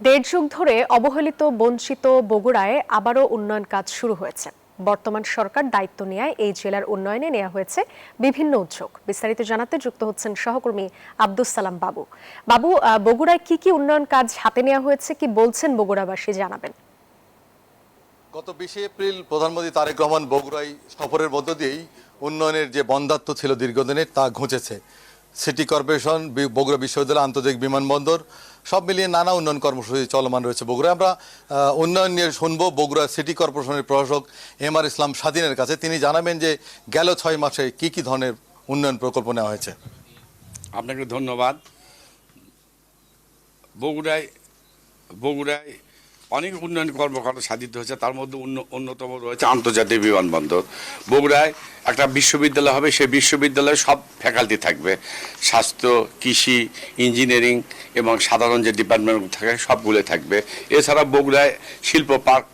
দেড় যুগ ধরে অবহেলিত বঞ্চিত বগুড়ায় আবারও উন্নয়ন কাজ শুরু হয়েছে। বর্তমান সরকার দায়িত্ব নেয় এই জেলার উন্নয়নে নেওয়া হয়েছে বিভিন্ন উদ্যোগ। বিস্তারিত জানাতে যুক্ত হচ্ছেন সহকর্মী আব্দুস সালাম বাবু। বাবু, বগুড়ায় কি কি উন্নয়ন কাজ হাতে নেওয়া হয়েছে, কি বলছেন বগুড়াবাসী, জানাবেন। গত 20 এপ্রিল প্রধানমন্ত্রী তারেক রহমান বগুড়ায় সফরের মধ্য দিয়েই উন্নয়নের যে বন্ধ্যাত্ব ছিল দীর্ঘদিনের তা ঘুচেছে। সিটি কর্পোরেশন, বগুড়া বিশ্ববিদ্যালয়, আন্তর্জাতিক বিমানবন্দর সব মিলিয়ে নানা উন্নয়ন কর্মসূচি চলমান রয়েছে বগুড়ায়। আমরা উন্নয়ন নিয়ে শুনবো বগুড়া সিটি কর্পোরেশনের প্রশাসক এমআর ইসলাম স্বাধীনের কাছে। তিনি জানাবেন যে গেল 6 মাসে কি কি ধরনের উন্নয়ন প্রকল্প নেওয়া হয়েছে। আপনাকে ধন্যবাদ। বগুড়ায় অনেক উন্নয়ন কর্মকাণ্ড সাধিত হয়েছে, তার মধ্যে অন্যতম রয়েছে আন্তর্জাতিক বিমানবন্দর। বগুড়ায় একটা বিশ্ববিদ্যালয় হবে, সেই বিশ্ববিদ্যালয়ে সব ফ্যাকাল্টি থাকবে, স্বাস্থ্য, কৃষি, ইঞ্জিনিয়ারিং এবং সাধারণ যে ডিপার্টমেন্ট থাকে সবগুলো থাকবে। এছাড়া বগুড়ায় শিল্প পার্ক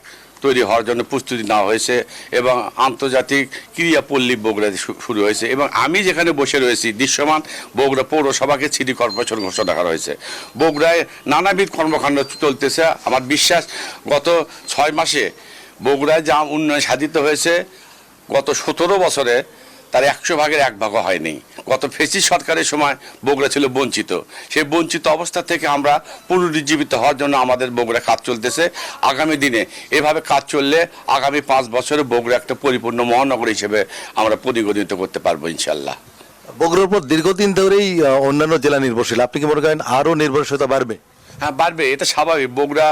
তৈরি হওয়ার জন্য প্রস্তুতি নেওয়া হয়েছে এবং আন্তর্জাতিক ক্রীড়াপল্লী বগুড়াতে শুরু হয়েছে। এবং আমি যেখানে বসে রয়েছি দৃশ্যমান বগুড়া পৌরসভাকে সিটি কর্পোরেশন ঘোষণা করা হয়েছে। বগুড়ায় নানাবিধ কর্মকাণ্ড চলতেছে। আমার বিশ্বাস গত 6 মাসে বগুড়ায় যা উন্নয়ন সাধিত হয়েছে গত 17 বছরে তার 100 ভাগের 1 ভাগও হয়নি। গত ফ্যাসিস্ট সরকারের সময় বগুড়া ছিল বঞ্চিত। সেই বঞ্চিত অবস্থা থেকে আমরা পুনরুজ্জীবিত হওয়ার জন্য আমাদের বগুড়া কাজ চলতেছে। আগামী দিনে এভাবে কাজ চললে আগামী 5 বছরে বগুড়া একটা পরিপূর্ণ মহানগর হিসেবে আমরা পরিগণিত করতে পারবো ইনশাল্লাহ। বগুড়ার উপর দীর্ঘদিন ধরেই অন্যান্য জেলা নির্ভরশীল, আপনি কি মনে করেন আরও নির্ভরশীলতা বাড়বে? হ্যাঁ, বাড়বে, এটা স্বাভাবিক। বগুড়া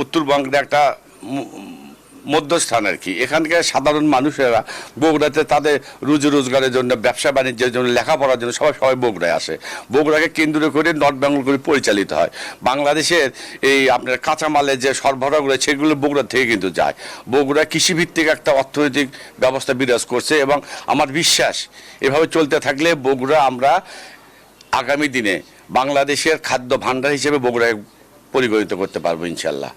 উত্তরবঙ্গের একটা মধ্যস্থান আর কি। এখানকার সাধারণ মানুষেরা বগুড়াতে তাদের রুজি রোজগারের জন্য, ব্যবসা বাণিজ্যের জন্য, লেখাপড়ার জন্য সবাই বগুড়ায় আসে। বগুড়াকে কেন্দ্র করে নর্থ বেঙ্গল করে পরিচালিত হয়। বাংলাদেশের এই আপনার কাঁচামালের যে সরবরাহগুলো সেগুলো বগুড়া থেকে কিন্তু যায়। বগুড়া কৃষিভিত্তিক একটা অর্থনৈতিক ব্যবস্থা বিরাজ করছে এবং আমার বিশ্বাস এভাবে চলতে থাকলে বগুড়া আমরা আগামী দিনে বাংলাদেশের খাদ্য ভাণ্ডার হিসেবে বগুড়ায় পরিগণিত করতে পারবো ইনশাল্লাহ।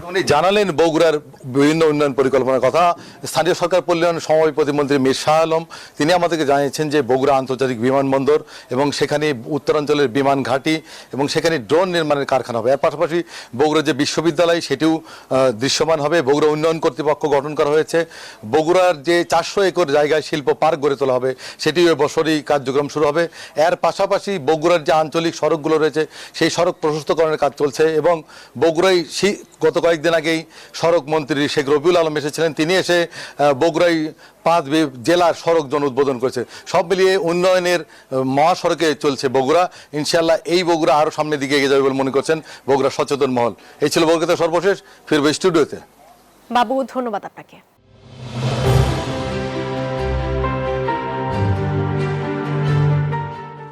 উনি জানালেন বগুড়ার বিভিন্ন উন্নয়ন পরিকল্পনার কথা। স্থানীয় সরকার কল্যাণ সমবায় প্রতিমন্ত্রী মীর শাহ আলম তিনি আমাদেরকে জানিয়েছেন যে বগুড়া আন্তর্জাতিক বিমানবন্দর এবং সেখানে উত্তরাঞ্চলের বিমান ঘাঁটি এবং সেখানে ড্রোন নির্মাণের কারখানা হবে। এর পাশাপাশি বগুড়া যে বিশ্ববিদ্যালয় সেটিও দৃশ্যমান হবে। বগুড়া উন্নয়ন কর্তৃপক্ষ গঠন করা হয়েছে। বগুড়ার যে 400 একর জায়গায় শিল্প পার্ক গড়ে তোলা হবে সেটিও বছরই কার্যক্রম শুরু হবে। এর পাশাপাশি বগুড়ার যে আঞ্চলিক সড়কগুলো রয়েছে সেই সড়ক প্রশস্তকরণের কাজ চলছে এবং বগুড়ায় গত কয়েকদিন আগেই সড়ক মন্ত্রী শেখ রবিউল আলম এসেছিলেন। তিনি এসে বগুড়ায় 5 জেলার সড়ক জন উদ্বোধন করেছে। সব মিলিয়ে উন্নয়নের মহাসড়কে চলছে বগুড়া। ইনশাআল্লাহ এই বগুড়া আরও সামনের দিকে এগিয়ে যাবে বলে মনে করছেন বগুড়া সচেতন মহল। এই ছিল বগুড়াতে সর্বশেষ। ফিরবে স্টুডিওতে। বাবু, ধন্যবাদ আপনাকে।